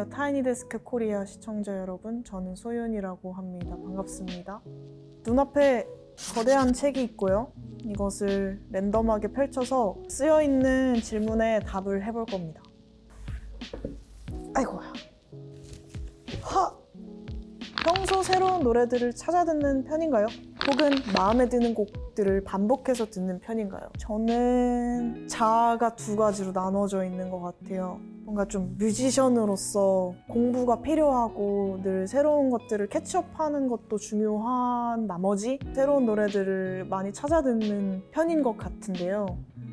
안녕하세요. 타이니데스크 코리아 시청자 여러분, 저는 소윤이라고 합니다. 반갑습니다. 눈앞에 거대한 책이 있고요. 이것을 랜덤하게 펼쳐서 쓰여있는 질문에 답을 해볼 겁니다. 아이고야. 평소 새로운 노래들을 찾아 듣는 편인가요? 혹은 마음에 드는 곡들을 반복해서 듣는 편인가요? 저는 자아가 두 가지로 나눠져 있는 것 같아요. 뭔가 좀 뮤지션으로서 공부가 필요하고 늘 새로운 것들을 캐치업하는 것도 중요한 나머지 새로운 노래들을 많이 찾아 듣는 편인 것 같은데요.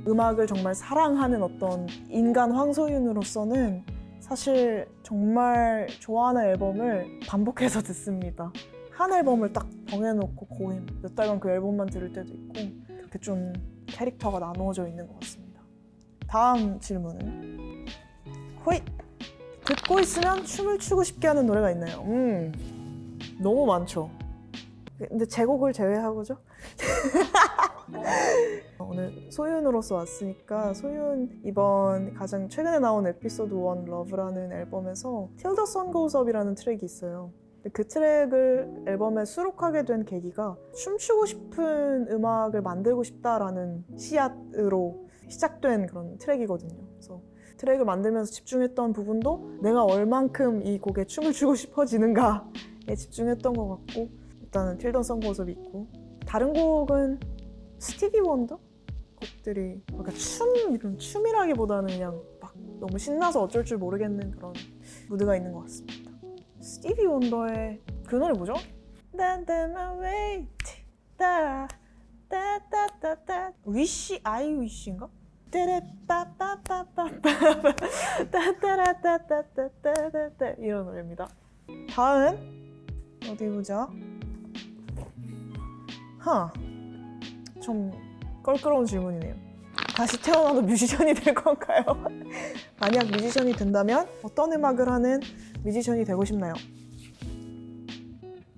음악을 정말 사랑하는 어떤 인간 황소윤으로서는 사실 정말 좋아하는 앨범을 반복해서 듣습니다. 한 앨범을 딱 정해놓고 거의 몇 달간 그 앨범만 들을 때도 있고, 그렇게 좀 캐릭터가 나누어져 있는 것 같습니다. 다음 질문은 호잇! 듣고 있으면 춤을 추고 싶게 하는 노래가 있나요? 너무 많죠. 근데 제곡을 제외하고죠. 오늘 소윤으로서 왔으니까 소윤 이번 가장 최근에 나온 에피소드 1 러브라는 앨범에서 Till the Sun Goes Up이라는 트랙이 있어요. 그 트랙을 앨범에 수록하게 된 계기가 춤추고 싶은 음악을 만들고 싶다라는 씨앗으로 시작된 그런 트랙이거든요. 그래서 트랙을 만들면서 집중했던 부분도 내가 얼만큼 이 곡에 춤을 추고 싶어지는가에 집중했던 것 같고, 일단은 Till the Sun Goes Up 있고, 다른 곡은 스티비 원더? 곡들이 그러니까 이런 춤이라기보다는 그냥 막 너무 신나서 어쩔 줄 모르겠는 그런 무드가 있는 것 같습니다. 스티비 원더의 그 노래 뭐죠? 위시? 아이 위시인가? 이런 노래입니다. 다음은 어디 보자. 좀 껄끄러운 질문이네요. 다시 태어나도 뮤지션이 될 건가요? 만약 뮤지션이 된다면 어떤 음악을 하는 뮤지션이 되고 싶나요?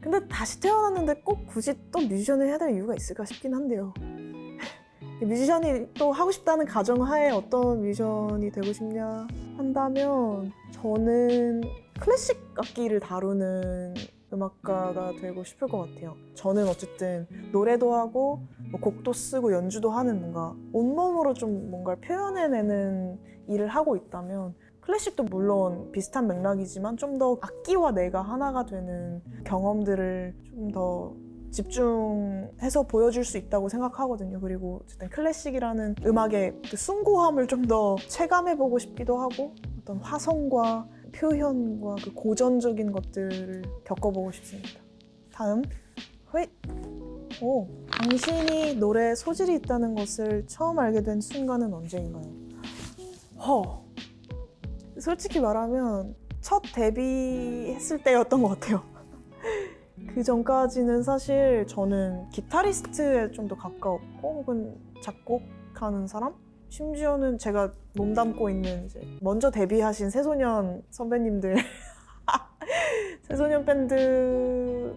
근데 다시 태어났는데 꼭 굳이 또 뮤지션을 해야 될 이유가 있을까 싶긴 한데요. 뮤지션이 또 하고 싶다는 가정하에 어떤 뮤지션이 되고 싶냐 한다면 저는 클래식 악기를 다루는 음악가가 되고 싶을 것 같아요. 저는 어쨌든 노래도 하고 뭐 곡도 쓰고 연주도 하는 뭔가 온몸으로 좀 뭔가를 표현해내는 일을 하고 있다면 클래식도 물론 비슷한 맥락이지만 좀 더 악기와 내가 하나가 되는 경험들을 좀 더 집중해서 보여줄 수 있다고 생각하거든요. 그리고 어쨌든 클래식이라는 음악의 그 숭고함을 좀 더 체감해보고 싶기도 하고, 어떤 화성과 표현과 그 고전적인 것들을 겪어보고 싶습니다. 다음, 호잇! 당신이 노래에 소질이 있다는 것을 처음 알게 된 순간은 언제인가요? 솔직히 말하면 첫 데뷔했을 때였던 것 같아요. 그 전까지는 사실 저는 기타리스트에 좀 더 가까웠고, 혹은 작곡하는 사람? 심지어는 제가 몸담고 있는 이제 먼저 데뷔하신 새소년 선배님들 새소년 밴드에서는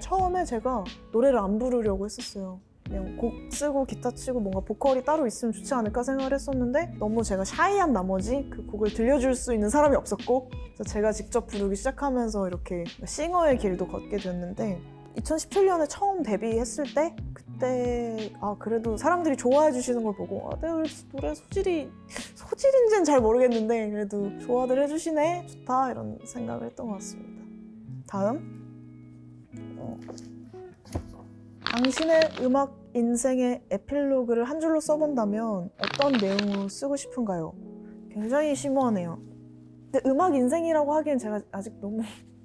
처음에 제가 노래를 안 부르려고 했었어요. 그냥 곡 쓰고 기타 치고 뭔가 보컬이 따로 있으면 좋지 않을까 생각을 했었는데, 너무 제가 샤이한 나머지 그 곡을 들려줄 수 있는 사람이 없었고, 그래서 제가 직접 부르기 시작하면서 이렇게 싱어의 길도 걷게 됐는데, 2017년에 처음 데뷔했을 때 그때 그래도 사람들이 좋아해 주시는 걸 보고 내가 노래 소질인지는 잘 모르겠는데 그래도 좋아들 해주시네, 좋다, 이런 생각을 했던 것 같습니다. 다음, 당신의 음악 인생의 에필로그를 한 줄로 써본다면 어떤 내용으로 쓰고 싶은가요? 굉장히 심오하네요. 근데 음악 인생이라고 하기엔 제가 아직 너무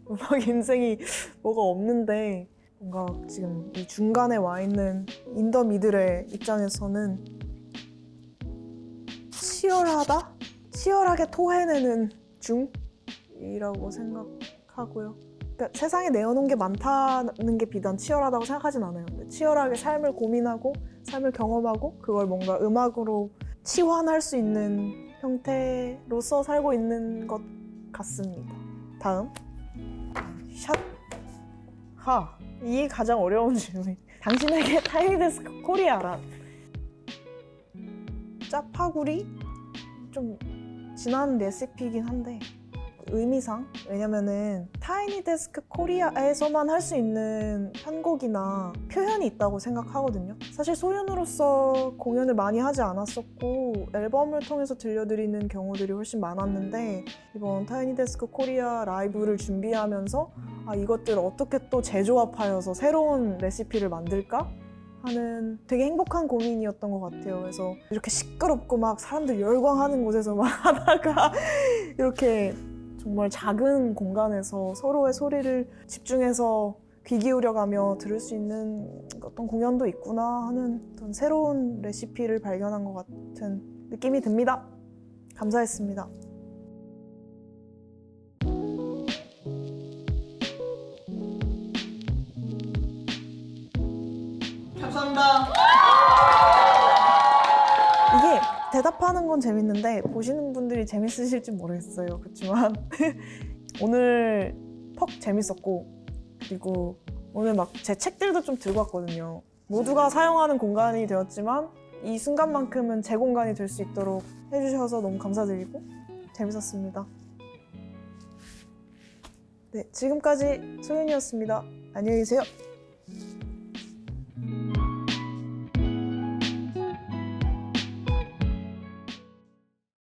음악 인생이 뭐가 없는데, 뭔가 지금 이 중간에 와 있는 인더 미들의 입장에서는 치열하게 토해내는 중이라고 생각하고요. 그러니까 세상에 내어놓은 게 많다는 게 비단 치열하다고 생각하진 않아요. 근데 치열하게 삶을 고민하고 삶을 경험하고 그걸 뭔가 음악으로 치환할 수 있는 형태로서 살고 있는 것 같습니다. 다음, 이게 가장 어려운 질문. 당신에게 타이니데스크 코리아란? 짜파구리? 좀 진한 레시피이긴 한데 의미상, 왜냐면은 타이니 데스크 코리아에서만 할 수 있는 편곡이나 표현이 있다고 생각하거든요. 사실 소윤으로서 공연을 많이 하지 않았었고 앨범을 통해서 들려드리는 경우들이 훨씬 많았는데, 이번 타이니 데스크 코리아 라이브를 준비하면서 이것들을 어떻게 또 재조합하여서 새로운 레시피를 만들까? 하는 되게 행복한 고민이었던 것 같아요. 그래서 이렇게 시끄럽고 막 사람들 열광하는 곳에서만 하다가 이렇게 정말 작은 공간에서 서로의 소리를 집중해서 귀 기울여가며 들을 수 있는 어떤 공연도 있구나 하는 어떤 새로운 레시피를 발견한 것 같은 느낌이 듭니다. 감사했습니다. 감사합니다. 이게 대답하는 건 재밌는데 보시는 분들이 재밌으실지 모르겠어요. 그렇지만 오늘 퍽 재밌었고, 그리고 오늘 막 제 책들도 좀 들고 왔거든요. 모두가 사용하는 공간이 되었지만 이 순간만큼은 제 공간이 될 수 있도록 해주셔서 너무 감사드리고 재밌었습니다. 네, 지금까지 소윤이었습니다. 안녕히 계세요.